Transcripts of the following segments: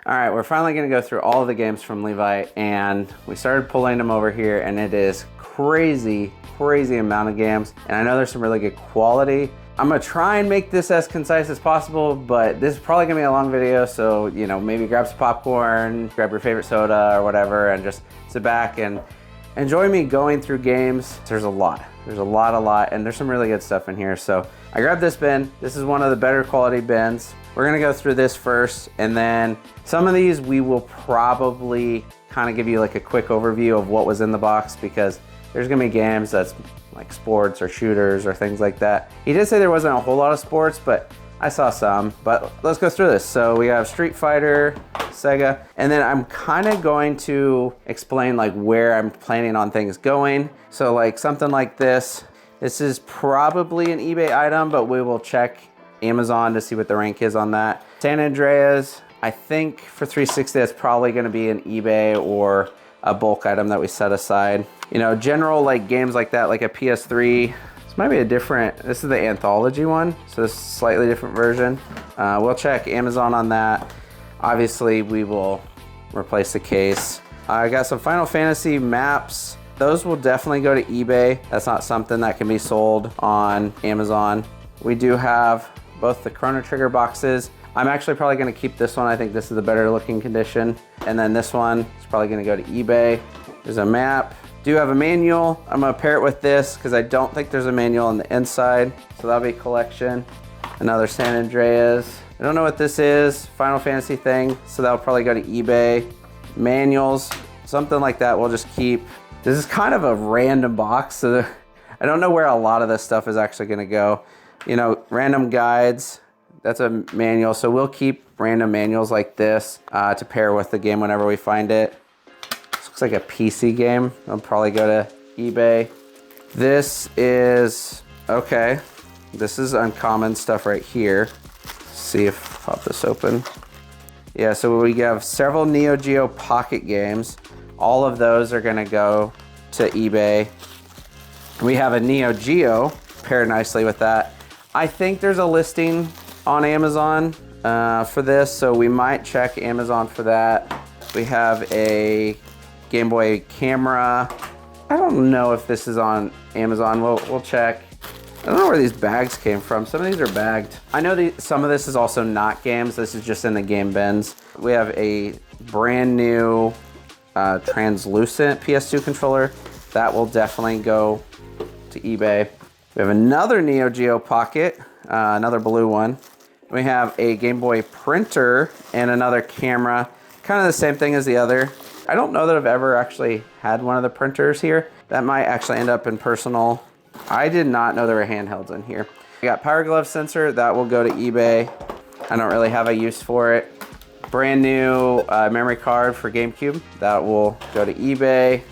All right, we're finally gonna go through all of the games from Levi, and we started pulling them over here, and it is crazy amount of games. And I know there's some really good quality. I'm gonna try and make this as concise as possible, but this is probably gonna be a long video, so maybe grab some popcorn, grab your favorite soda or whatever, and just sit back and enjoy me going through games. There's a lot, and there's some really good stuff in here. So I grabbed this bin. This is one of the better quality bins. We're gonna go through this first, and then some of these we will probably kind of give you like a quick overview of what was in the box, because there's gonna be games that's like sports or shooters or things like that. He did say there wasn't a whole lot of sports, but I saw some. But let's go through this. So we have Street Fighter, Sega, and then I'm kind of going to explain like where I'm planning on things going. So like something like this is probably an eBay item, but we will check Amazon to see what the rank is on that. San Andreas, I think for 360 that's probably going to be an eBay or a bulk item that we set aside. General like games like that, like a PS3. This might be this is the Anthology one, so this is a slightly different version. We'll check Amazon on that. Obviously we will replace the case. I got some Final Fantasy maps. Those will definitely go to eBay. That's not something that can be sold on Amazon. We do have both the Chrono Trigger boxes. I'm actually probably gonna keep this one. I think this is the better looking condition. And then this one is probably gonna go to eBay. There's a map. Do have a manual. I'm gonna pair it with this because I don't think there's a manual on the inside. So that'll be collection. Another San Andreas. I don't know what this is. Final Fantasy thing. So that'll probably go to eBay. Manuals, something like that we'll just keep. This is kind of a random box, so I don't know where a lot of this stuff is actually gonna go. Random guides, that's a manual. So we'll keep random manuals like this to pair with the game whenever we find it. This looks like a PC game. I'll probably go to eBay. This is, okay. This is uncommon stuff right here. Let's see if, pop this open. Yeah, so we have several Neo Geo Pocket games. All of those are gonna go to eBay. We have a Neo Geo paired nicely with that. I think there's a listing on Amazon for this, so we might check Amazon for that. We have a Game Boy camera. I don't know if this is on Amazon. We'll check. I don't know where these bags came from. Some of these are bagged. I know some of this is also not games. This is just in the game bins. We have a brand new translucent PS2 controller. That will definitely go to eBay. We have another Neo Geo Pocket, another blue one. We have a Game Boy printer and another camera. Kind of the same thing as the other. I don't know that I've ever actually had one of the printers here. That might actually end up in personal. I did not know there were handhelds in here. We got Power Glove sensor, that will go to eBay. I don't really have a use for it. Brand new memory card for GameCube, that will go to eBay.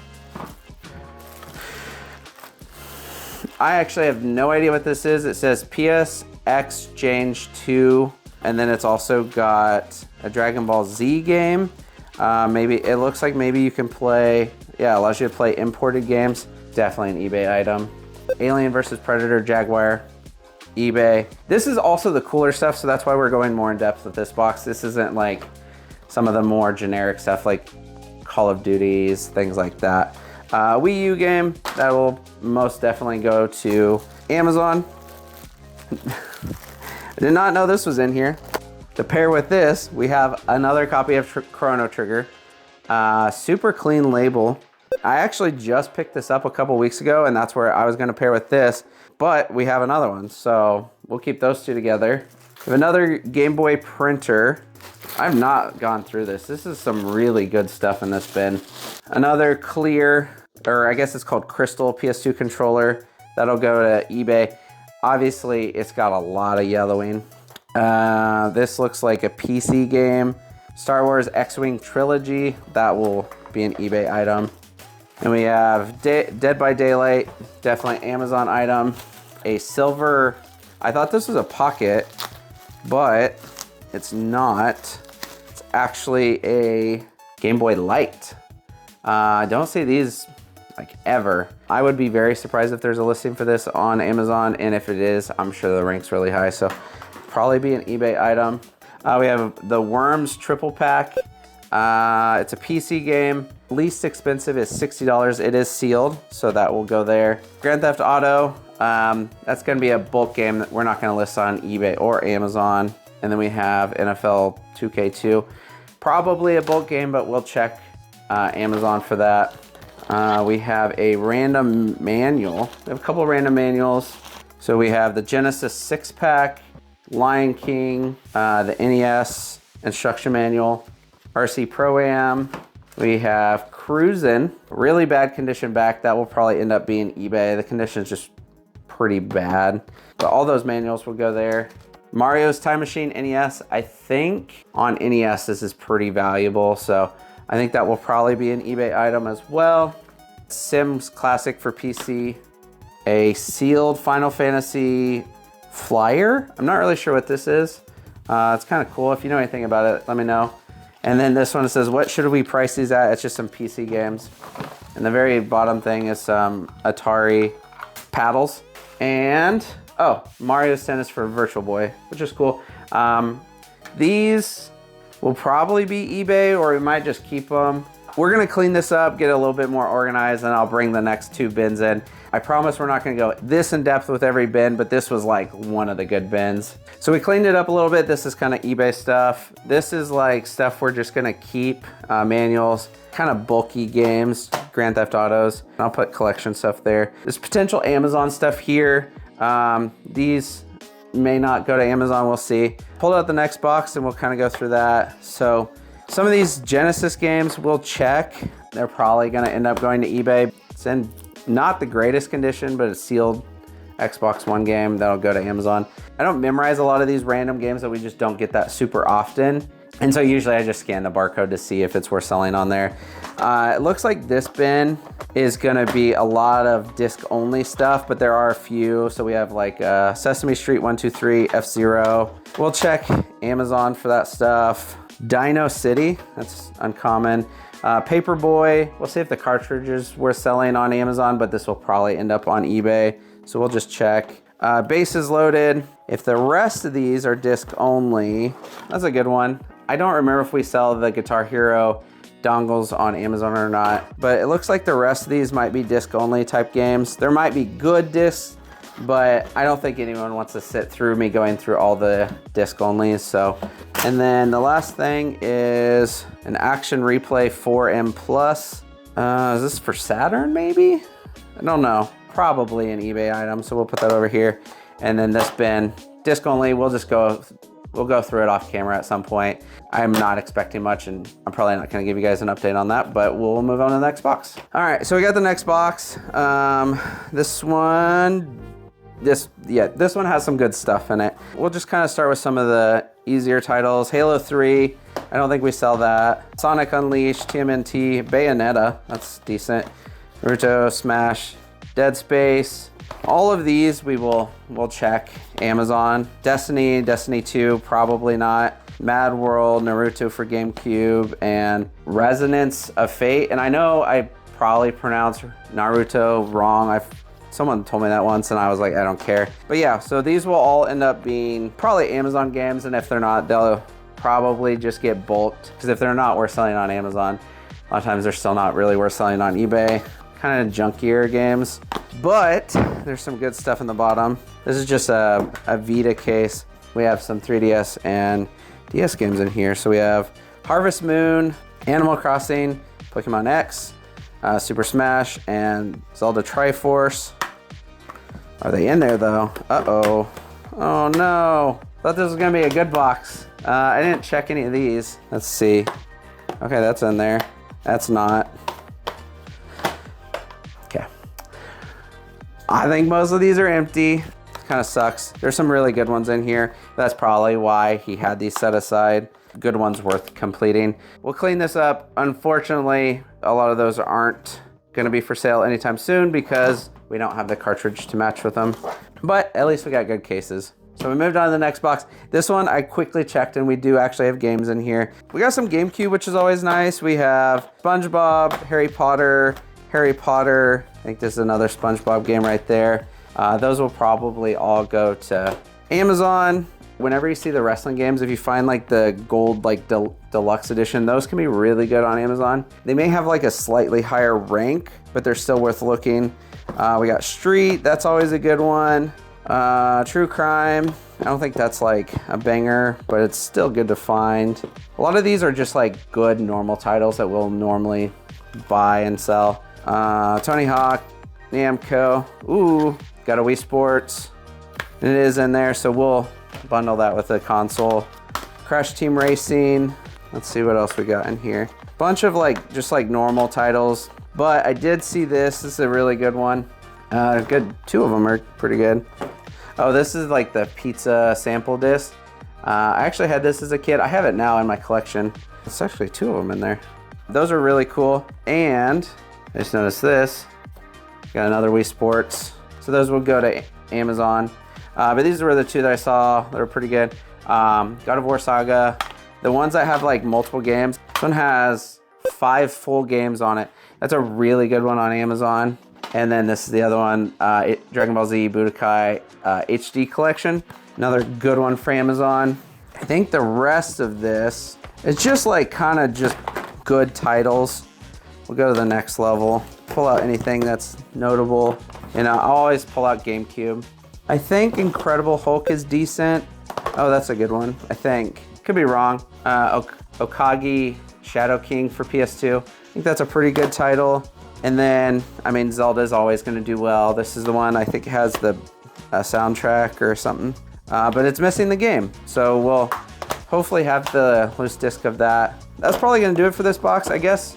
I actually have no idea what this is. It says PS Exchange 2, and then it's also got a Dragon Ball Z game. Maybe it looks like maybe you can play, yeah, allows you to play imported games. Definitely an eBay item. Alien vs Predator Jaguar, eBay. This is also the cooler stuff, so that's why we're going more in depth with this box. This isn't like some of the more generic stuff like Call of Duties, things like that. Wii U game, that will most definitely go to Amazon. I did not know this was in here. To pair with this, we have another copy of Chrono Trigger. Super clean label. I actually just picked this up a couple weeks ago, and that's where I was gonna pair with this, but we have another one, so we'll keep those two together. We have another Game Boy printer. I've not gone through this. This is some really good stuff in this bin. Another clear, or I guess it's called Crystal PS2 controller. That'll go to eBay. Obviously, it's got a lot of yellowing. This looks like a PC game. Star Wars X-Wing Trilogy. That will be an eBay item. And we have Dead by Daylight. Definitely Amazon item. A silver, I thought this was a pocket, but it's not. It's actually a Game Boy Light. I don't see these like ever. I would be very surprised if there's a listing for this on Amazon, and if it is, I'm sure the rank's really high, so probably be an eBay item. We have the Worms triple pack. It's a PC game. Least expensive is $60. It is sealed, so that will go there. Grand Theft Auto. That's going to be a bulk game that we're not going to list on eBay or Amazon. And then we have NFL 2K2. Probably a bulk game, but we'll check Amazon for that. We have a random manual. We have a couple of random manuals. So we have the Genesis 6-pack, Lion King, the NES instruction manual, RC Pro-Am. We have Cruisin', really bad condition back. That will probably end up being eBay. The condition is just pretty bad. But all those manuals will go there. Mario's Time Machine NES. I think on NES this is pretty valuable. So I think that will probably be an eBay item as well. Sims Classic for PC. A sealed Final Fantasy flyer. I'm not really sure what this is. It's kind of cool. If you know anything about it, let me know. And then this one says, what should we price these at? It's just some PC games. And the very bottom thing is some Atari paddles. And, oh, Mario's Tennis for Virtual Boy, which is cool. These will probably be eBay, or we might just keep them. We're gonna clean this up, get it a little bit more organized, and I'll bring the next 2 bins in. I promise we're not gonna go this in depth with every bin, but this was like one of the good bins. So we cleaned it up a little bit. This is kind of eBay stuff. This is like stuff we're just gonna keep, manuals, kind of bulky games, Grand Theft Autos. And I'll put collection stuff there. There's potential Amazon stuff here. These may not go to Amazon, we'll see. Pull out the next box and we'll kind of go through that. So some of these Genesis games we'll check. They're probably gonna end up going to eBay. It's in not the greatest condition, but it's sealed Xbox One game that'll go to Amazon. I don't memorize a lot of these random games that we just don't get that super often. And so usually I just scan the barcode to see if it's worth selling on there. It looks like this bin is gonna be a lot of disc only stuff, but there are a few. So we have like Sesame Street 1, 2, 3, F-Zero. We'll check Amazon for that stuff. Dino City, that's uncommon. Paperboy, we'll see if the cartridge is worth selling on Amazon, but this will probably end up on eBay. So we'll just check. Bases Loaded. If the rest of these are disc only, that's a good one. I don't remember if we sell the Guitar Hero dongles on Amazon or not, but it looks like the rest of these might be disc only type games. There might be good discs, but I don't think anyone wants to sit through me going through all the disc onlys. So, and then the last thing is an Action Replay 4M Plus. Is this for Saturn maybe? I don't know. Probably an eBay item, so we'll put that over here. And then this bin, disc only, we'll go through it off camera at some point. I'm not expecting much, and I'm probably not gonna give you guys an update on that, but we'll move on to the next box. All right, so we got the next box. This one has some good stuff in it. We'll just kind of start with some of the easier titles. Halo 3, I don't think we sell that. Sonic Unleashed, TMNT, Bayonetta, that's decent. Naruto, Smash, Dead Space. All of these we'll check Amazon. Destiny 2, probably not. Mad World, Naruto for GameCube, and Resonance of Fate. And I know I probably pronounced Naruto wrong. Someone told me that once and I was like, I don't care. But yeah, so these will all end up being probably Amazon games, and if they're not, they'll probably just get bulked. Because if they're not worth selling on Amazon, a lot of times they're still not really worth selling on eBay. Kind of junkier games, but there's some good stuff in the bottom. This is just a Vita case. We have some 3DS and DS games in here. So we have Harvest Moon, Animal Crossing, Pokemon X, Super Smash, and Zelda Triforce. Are they in there though? Uh-oh. Oh no. Thought this was gonna be a good box. I didn't check any of these. Let's see. Okay, that's in there. That's not. I think most of these are empty. Kind of sucks. There's some really good ones in here. That's probably why he had these set aside. Good ones worth completing. We'll clean this up. Unfortunately, a lot of those aren't gonna be for sale anytime soon because we don't have the cartridge to match with them. But at least we got good cases. So we moved on to the next box. This one I quickly checked and we do actually have games in here. We got some GameCube, which is always nice. We have SpongeBob, Harry Potter. I think this is another SpongeBob game right there. Those will probably all go to Amazon. Whenever you see the wrestling games, if you find like the gold like deluxe edition, those can be really good on Amazon. They may have like a slightly higher rank, but they're still worth looking. We got Street, that's always a good one. True Crime, I don't think that's like a banger, but it's still good to find. A lot of these are just like good normal titles that we'll normally buy and sell. Tony Hawk, Namco, ooh, got a Wii Sports. It is in there, so we'll bundle that with the console. Crash Team Racing, let's see what else we got in here. Bunch of like, just like normal titles, but I did see this is a really good one. Good, 2 of them are pretty good. Oh, this is like the pizza sample disc. I actually had this as a kid. I have it now in my collection. There's actually 2 of them in there. Those are really cool. And I just noticed this. Got another Wii Sports. So those will go to Amazon. But these were the 2 that I saw that were pretty good. God of War Saga. The ones that have like multiple games. This one has 5 full games on it. That's a really good one on Amazon. And then this is the other one, Dragon Ball Z Budokai HD Collection. Another good one for Amazon. I think the rest of this is just like kind of just good titles. We'll go to the next level. Pull out anything that's notable. And I'll always pull out GameCube. I think Incredible Hulk is decent. Oh, that's a good one, I think. Could be wrong. Okagi Shadow King for PS2. I think that's a pretty good title. And then, I mean, Zelda's always going to do well. This is the one I think has the soundtrack or something. But it's missing the game. So we'll hopefully have the loose disc of that. That's probably going to do it for this box, I guess.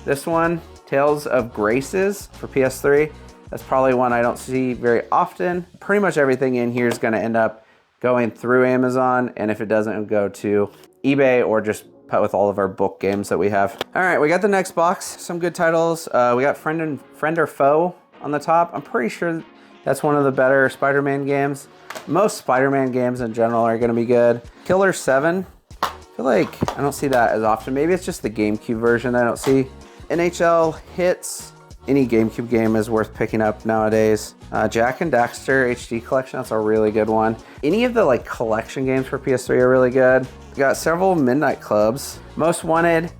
This one, Tales of Graces for PS3. That's probably one I don't see very often. Pretty much everything in here is going to end up going through Amazon. And if it doesn't, it'll go to eBay or just put with all of our book games that we have. All right, we got the next box. Some good titles. We got Friend or Foe on the top. I'm pretty sure that's one of the better Spider-Man games. Most Spider-Man games in general are going to be good. Killer 7. I feel like I don't see that as often. Maybe it's just the GameCube version that I don't see. NHL Hits. Any GameCube game is worth picking up nowadays. Jak and Daxter HD Collection, that's a really good one. Any of the like collection games for PS3 are really good. We got several Midnight Clubs. Most Wanted,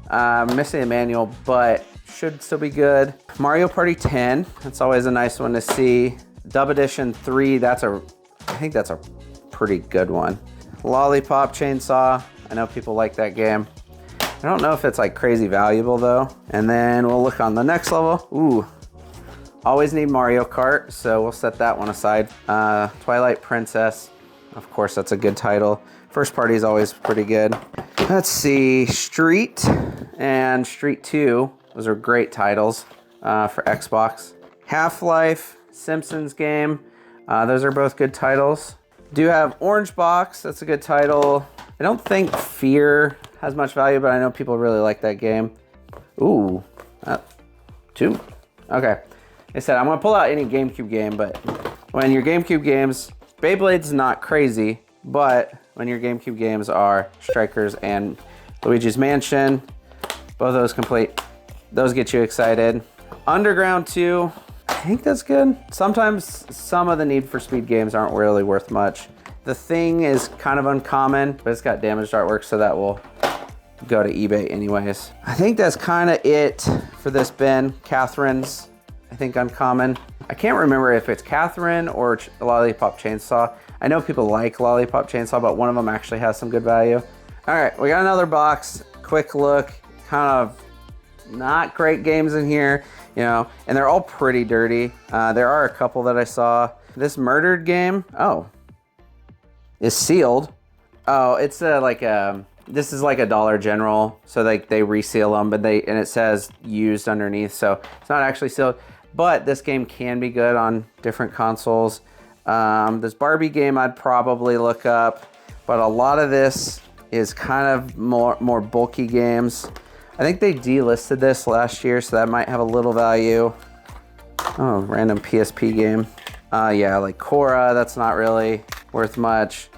missing the manual, but should still be good. Mario Party 10, that's always a nice one to see. Dub Edition 3, I think that's a pretty good one. Lollipop Chainsaw, I know people like that game. I don't know if it's like crazy valuable though. And then we'll look on the next level. Ooh, always need Mario Kart, so we'll set that one aside. Twilight Princess, of course, that's a good title. First Party is always pretty good. Let's see, Street and Street 2. Those are great titles for Xbox. Half-Life, Simpsons game. Those are both good titles. Do have Orange Box, that's a good title. I don't think Fear has much value, but I know people really like that game. Ooh, 2. Okay. Like I said, I'm gonna pull out any GameCube game, but when your GameCube games, Beyblade's not crazy, but when your GameCube games are Strikers and Luigi's Mansion, both of those complete, those get you excited. Underground 2, I think that's good. Sometimes some of the Need for Speed games aren't really worth much. The Thing is kind of uncommon, but it's got damaged artwork, so that will go to eBay anyways. I think that's kind of it for this bin. Catherine's, I think, uncommon. I can't remember if it's Catherine or Lollipop Chainsaw. I know people like Lollipop Chainsaw, but one of them actually has some good value. All right, we got another box. Quick look, kind of not great games in here, you know, and they're all pretty dirty. There are a couple that I saw. This Murdered game, is sealed. Oh, it's this is like a Dollar General, so like they reseal them, but and it says used underneath, so it's not actually sealed. But this game can be good on different consoles. This Barbie game I'd probably look up, but a lot of this is kind of more bulky games. I think they delisted this last year, so that might have a little value. Oh, random PSP game. Yeah, like Korra, that's not really worth much.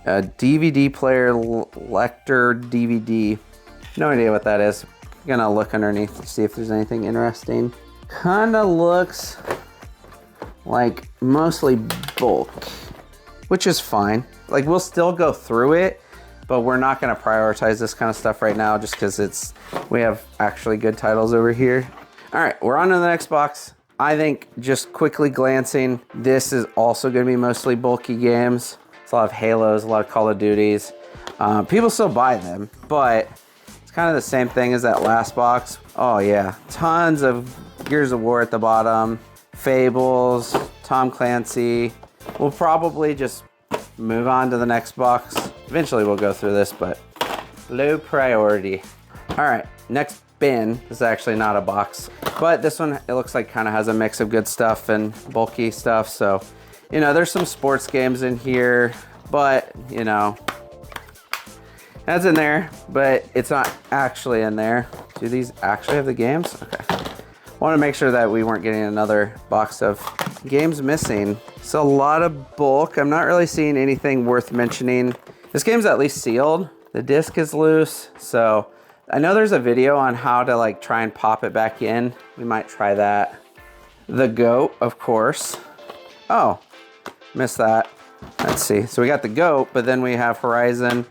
A DVD player, Lecter DVD. No idea what that is. I'm gonna look underneath to see if there's anything interesting. Kinda looks like mostly bulk. which is fine. Like, we'll still go through it, but we're not gonna prioritize this kind of stuff right now just because we have actually good titles over here. All right, we're on to the next box. I think just quickly glancing, this is also gonna be mostly bulky games. It's a lot of Halos, a lot of Call of Duties. People still buy them, but it's kind of the same thing as that last box. Oh yeah, tons of Gears of War at the bottom, Fables, Tom Clancy. We'll probably just move on to the next box. Eventually we'll go through this, but low priority. All right, next bin. This is actually not a box, but this one, it looks like kind of has a mix of good stuff and bulky stuff. So, you know, there's some sports games in here, but you know, that's in there, but it's not actually in there. Do these actually have the games? Okay. Want to make sure that we weren't getting another box of games missing. It's a lot of bulk. I'm not really seeing anything worth mentioning. This game's at least sealed. The disc is loose, so I know there's a video on how to like try and pop it back in. We might try that. The GOAT, of course. Oh, missed that. Let's see. So we got the GOAT, but then we have Horizon,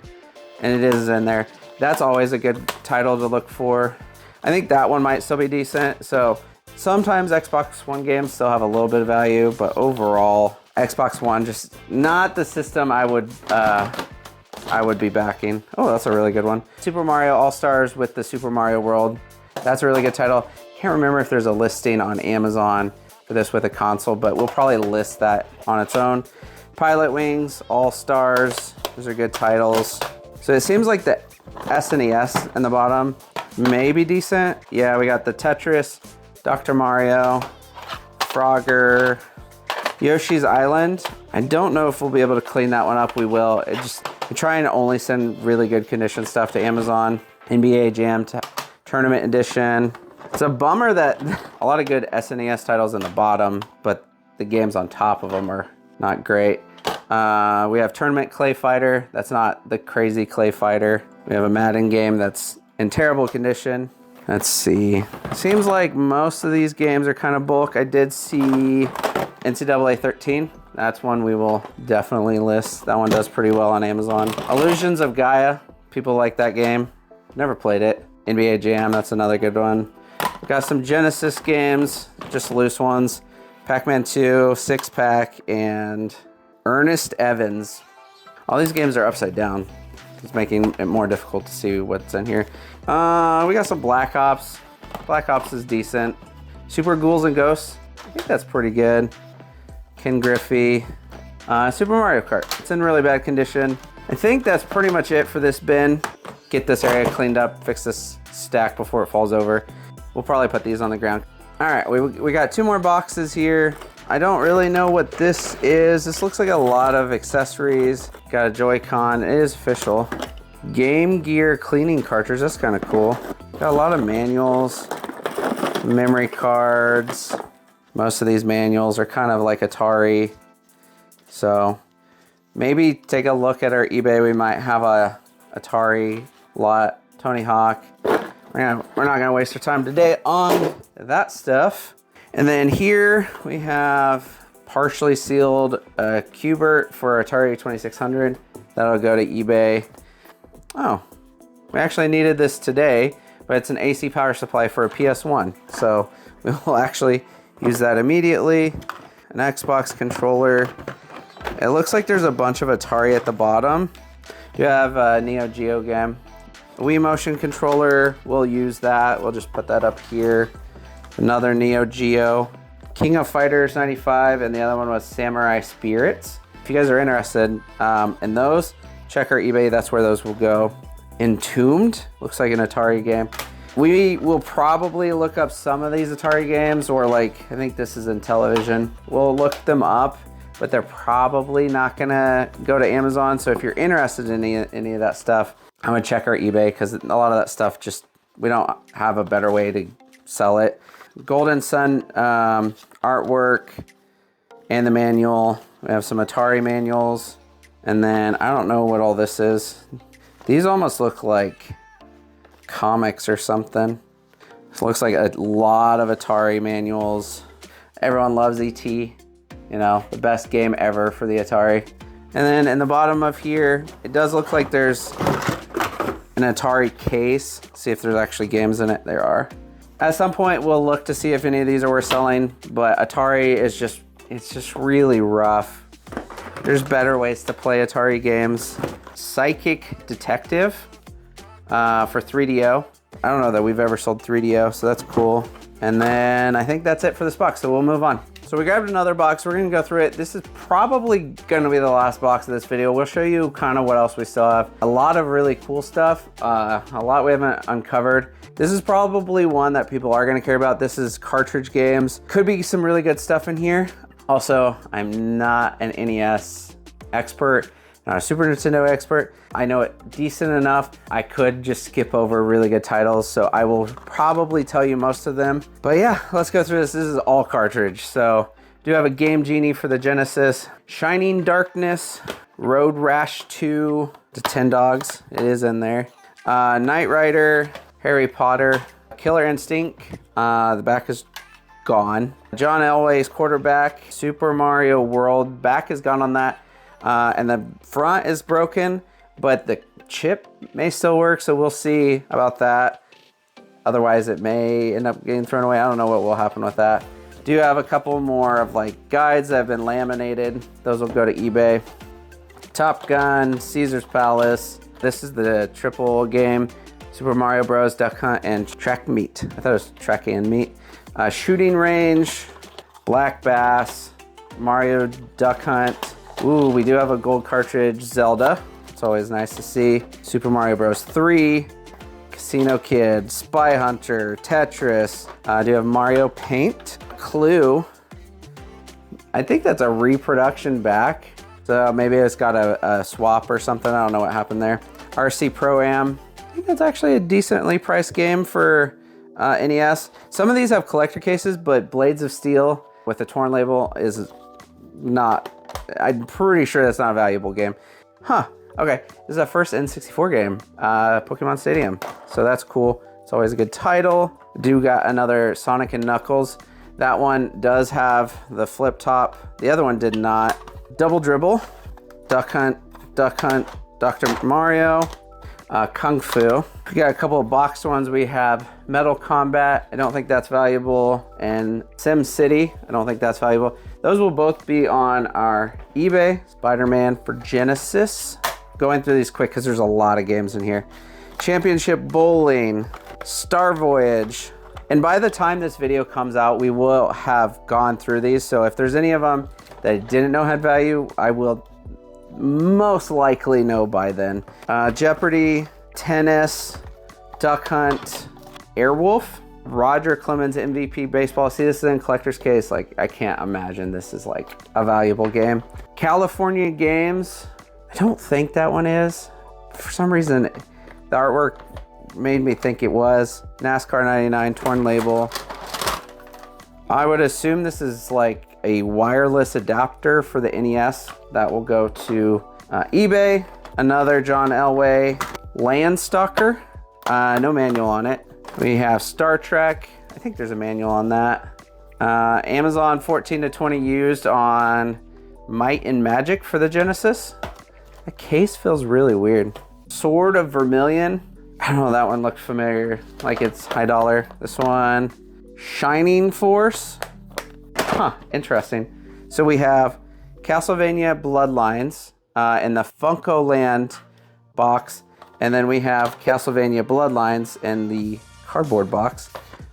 and it is in there. That's always a good title to look for. I think that one might still be decent. So sometimes Xbox One games still have a little bit of value, but overall, Xbox One just not the system I would be backing. Oh, that's a really good one. Super Mario All-Stars with the Super Mario World. That's a really good title. Can't remember if there's a listing on Amazon for this with a console, but we'll probably list that on its own. Pilot Wings, All-Stars. Those are good titles. So it seems like the SNES in the bottom may be decent. Yeah, we got the Tetris, Dr. Mario, Frogger, Yoshi's Island. I don't know if we'll be able to clean that one up. We will. We try and only send really good condition stuff to Amazon. NBA Jam Tournament Edition. It's a bummer that a lot of good SNES titles in the bottom, but the games on top of them are not great. We have Tournament Clay Fighter. That's not the crazy Clay Fighter. We have a Madden game that's in terrible condition. Let's see. Seems like most of these games are kind of bulk. I did see NCAA 13. That's one we will definitely list. That one does pretty well on Amazon. Illusions of Gaia. People like that game. Never played it. NBA Jam, that's another good one. Got some Genesis games, just loose ones. Pac-Man 2, Six Pack, and Ernest Evans. All these games are upside down. It's making it more difficult to see what's in here. We got some Black Ops. Black Ops is decent. Super Ghouls and Ghosts. I think that's pretty good. Ken Griffey. Super Mario Kart. It's in really bad condition. I think that's pretty much it for this bin. Get this area cleaned up, fix this stack before it falls over. We'll probably put these on the ground. All right, we got two more boxes here. I don't really know what this is. This looks like a lot of accessories. Got a Joy-Con, it is official. Game Gear cleaning cartridge, that's kind of cool. Got a lot of manuals, memory cards. Most of these manuals are kind of like Atari. So maybe take a look at our eBay. We might have a Atari lot, Tony Hawk. We're not gonna waste our time today on that stuff. And then here we have partially sealed Q*bert for Atari 2600. That'll go to eBay. Oh, we actually needed this today, but it's an AC power supply for a PS1. So we will actually use that immediately. An Xbox controller. It looks like there's a bunch of Atari at the bottom. You have a Neo Geo game. A Wii Motion controller, we'll use that. We'll just put that up here. Another Neo Geo. King of Fighters 95, and the other one was Samurai Spirits. If you guys are interested in those, check our eBay, that's where those will go. Entombed, looks like an Atari game. We will probably look up some of these Atari games, or like, I think this is in television. We'll look them up, but they're probably not gonna go to Amazon. So if you're interested in any of that stuff, I'm gonna check our eBay, because a lot of that stuff just, we don't have a better way to sell it. Golden Sun artwork and the manual. We have some Atari manuals. And then I don't know what all this is. These almost look like comics or something. It looks like a lot of Atari manuals. Everyone loves E.T., you know, the best game ever for the Atari. And then in the bottom of here, it does look like there's an Atari case. See if there's actually games in it. There are. At some point, we'll look to see if any of these are worth selling, but Atari is just, it's just really rough. There's better ways to play Atari games. Psychic Detective for 3DO. I don't know that we've ever sold 3DO, so that's cool. And then I think that's it for this box, so we'll move on. So we grabbed another box. We're gonna go through it. This is probably gonna be the last box of this video. We'll show you kind of what else we still have. A lot of really cool stuff. A lot we haven't uncovered. This is probably one that people are gonna care about. This is cartridge games. Could be some really good stuff in here. Also, I'm not an NES expert, not a Super Nintendo expert. I know it decent enough. I could just skip over really good titles, so I will probably tell you most of them. But yeah, let's go through this. This is all cartridge. So do have a Game Genie for the Genesis, Shining Darkness, Road Rash 2, the 10 Dogs, it is in there. Knight Rider, Harry Potter, Killer Instinct, the back is gone. John Elway's Quarterback, Super Mario World, back is gone on that. And the front is broken, but the chip may still work, so we'll see about that. Otherwise, it may end up getting thrown away. I don't know what will happen with that. Do have a couple more of like guides that have been laminated. Those will go to eBay. Top Gun, Caesar's Palace. This is the triple game. Super Mario Bros. Duck Hunt and Track Meet. I thought it was Track and Meet. Shooting Range, Black Bass, Mario Duck Hunt. Ooh, we do have a gold cartridge, Zelda. It's always nice to see. Super Mario Bros. 3, Casino Kid, Spy Hunter, Tetris. Do have Mario Paint, Clue. I think that's a reproduction back. So maybe it's got a swap or something. I don't know what happened there. RC Pro-Am. I think that's actually a decently priced game for NES. Some of these have collector cases, but Blades of Steel with a torn label is not, I'm pretty sure that's not a valuable game. Huh, okay. This is our first N64 game, Pokemon Stadium. So that's cool. It's always a good title. Do got another Sonic and Knuckles. That one does have the flip top. The other one did not. Double Dribble, Duck Hunt, Dr. Mario, Kung Fu. We got a couple of boxed ones. We have Metal Combat. I don't think that's valuable. And Sim City. I don't think that's valuable. Those will both be on our eBay. Spider-Man for Genesis. Going through these quick because there's a lot of games in here. Championship Bowling, Star Voyage. And by the time this video comes out, we will have gone through these. So if there's any of them that I didn't know had value, I will most likely know by then. Jeopardy, Tennis, Duck Hunt, Airwolf, Roger Clemens MVP Baseball. See, this is in collector's case. Like, I can't imagine this is like a valuable game. California Games. I don't think that one is. For some reason, the artwork made me think it was. NASCAR 99, torn label. I would assume this is like a wireless adapter for the NES. That will go to eBay. Another John Elway Landstalker. No manual on it. We have Star Trek. I think there's a manual on that. Amazon 14 to 20 used on Might and Magic for the Genesis. The case feels really weird. Sword of Vermilion. I don't know, that one looked familiar. Like it's high dollar. This one, Shining Force. Huh, interesting. So we have Castlevania Bloodlines in the Funko Land box. And then we have Castlevania Bloodlines in the cardboard box.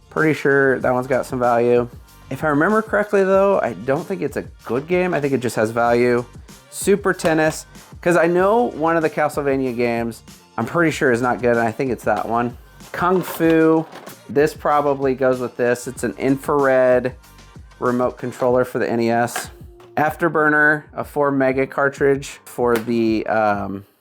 Pretty sure that one's got some value. If I remember correctly though, I don't think it's a good game. I think it just has value. Super Tennis, because I know one of the Castlevania games, I'm pretty sure is not good, and I think it's that one. Kung Fu, this probably goes with this. It's an infrared remote controller for the NES. Afterburner, a 4 mega cartridge for the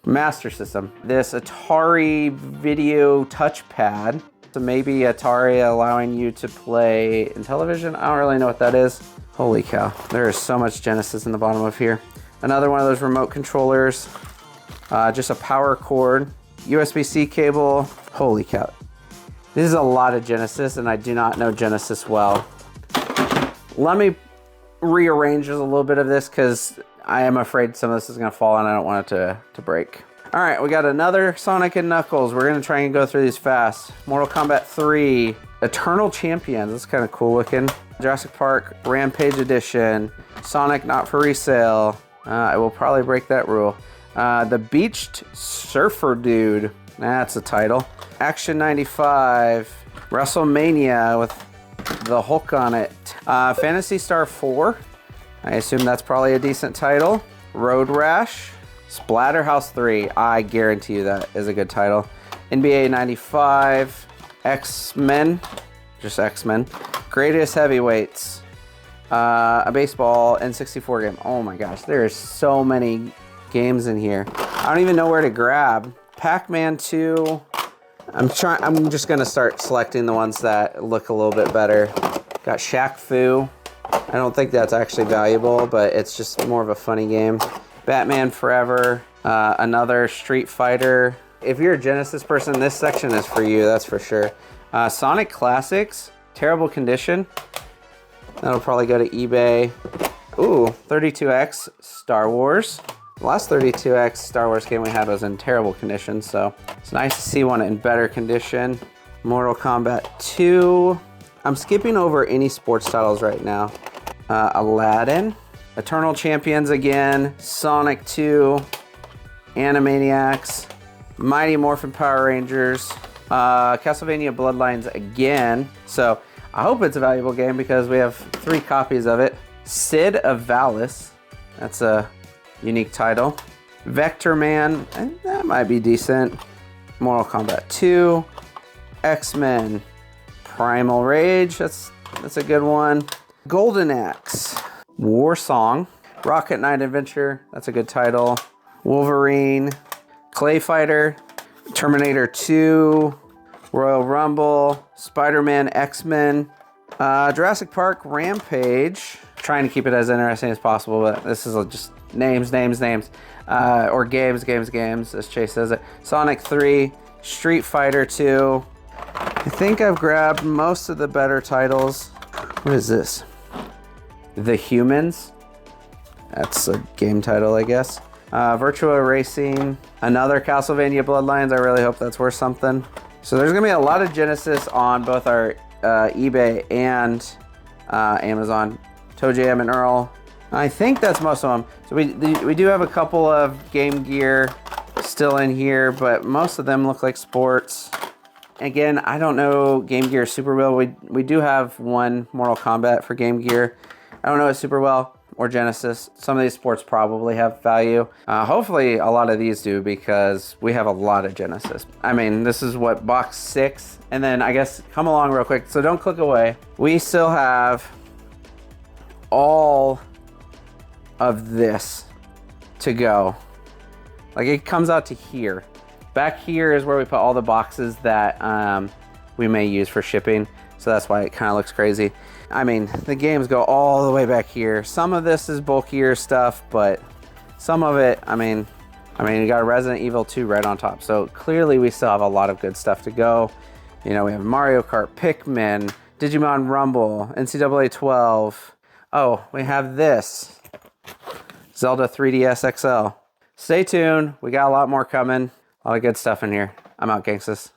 Master System. This Atari video touchpad. So maybe Atari allowing you to play in television. I don't really know what that is. Holy cow, there is so much Genesis in the bottom of here. Another one of those remote controllers. Just a power cord. USB-C cable. Holy cow. This is a lot of Genesis, and I do not know Genesis well. Let me rearrange a little bit of this because I am afraid some of this is going to fall and I don't want it to break. All right, we got another Sonic and Knuckles. We're going to try and go through these fast. Mortal Kombat 3, Eternal Champions. This is kind of cool looking. Jurassic Park Rampage Edition. Sonic Not For Resale. I will probably break that rule. The Beached Surfer Dude. That's a title. Action 95. WrestleMania with the Hulk on it. Phantasy Star 4. I assume that's probably a decent title. Road Rash. Splatterhouse 3. I guarantee you that is a good title. NBA 95. X-Men. Just X-Men. Greatest Heavyweights. A baseball N64 game. Oh my gosh, there's so many games in here. I don't even know where to grab. Pac-Man 2. I'm just gonna start selecting the ones that look a little bit better. Got Shaq Fu. I don't think that's actually valuable, but it's just more of a funny game. Batman Forever. Another Street Fighter. If you're a Genesis person, this section is for you, that's for sure. Sonic Classics. Terrible condition. That'll probably go to eBay. Ooh, 32X Star Wars. The last 32X Star Wars game we had was in terrible condition, so it's nice to see one in better condition. Mortal Kombat 2. I'm skipping over any sports titles right now. Aladdin. Eternal Champions again. Sonic 2. Animaniacs. Mighty Morphin Power Rangers. Castlevania Bloodlines again. So I hope it's a valuable game because we have 3 copies of it. Sid of Valis. That's a unique title. Vector Man, and that might be decent. Mortal Kombat 2. X-Men. Primal Rage, that's a good one. Golden Axe. War Song. Rocket Knight Adventure, that's a good title. Wolverine. Clay Fighter. Terminator 2. Royal Rumble. Spider-Man X-Men. Jurassic Park Rampage. Trying to keep it as interesting as possible, but this is just names. Or games, as Chase says it. Sonic 3. Street Fighter 2. I think I've grabbed most of the better titles. What is this? The Humans. That's a game title, I guess. Virtua Racing. Another Castlevania Bloodlines. I really hope that's worth something. So there's going to be a lot of Genesis on both our eBay and Amazon. Toe Jam and Earl. I think that's most of them. So we do have a couple of Game Gear still in here, but most of them look like sports. Again, I don't know Game Gear super well. We do have one Mortal Kombat for Game Gear. I don't know it super well, or Genesis. Some of these sports probably have value. Hopefully a lot of these do because we have a lot of Genesis. I mean, this is what, box 6? And then I guess come along real quick. So don't click away. We still have all of this to go. Like it comes out to here. Back here is where we put all the boxes that we may use for shipping. So that's why it kind of looks crazy. I mean, the games go all the way back here. Some of this is bulkier stuff, but some of it, I mean, you got Resident Evil 2 right on top. So clearly we still have a lot of good stuff to go. You know, we have Mario Kart, Pikmin, Digimon Rumble, NCAA 12. Oh, we have this. Zelda 3DS XL. Stay tuned. We got a lot more coming. A lot of good stuff in here. I'm out, gangsters.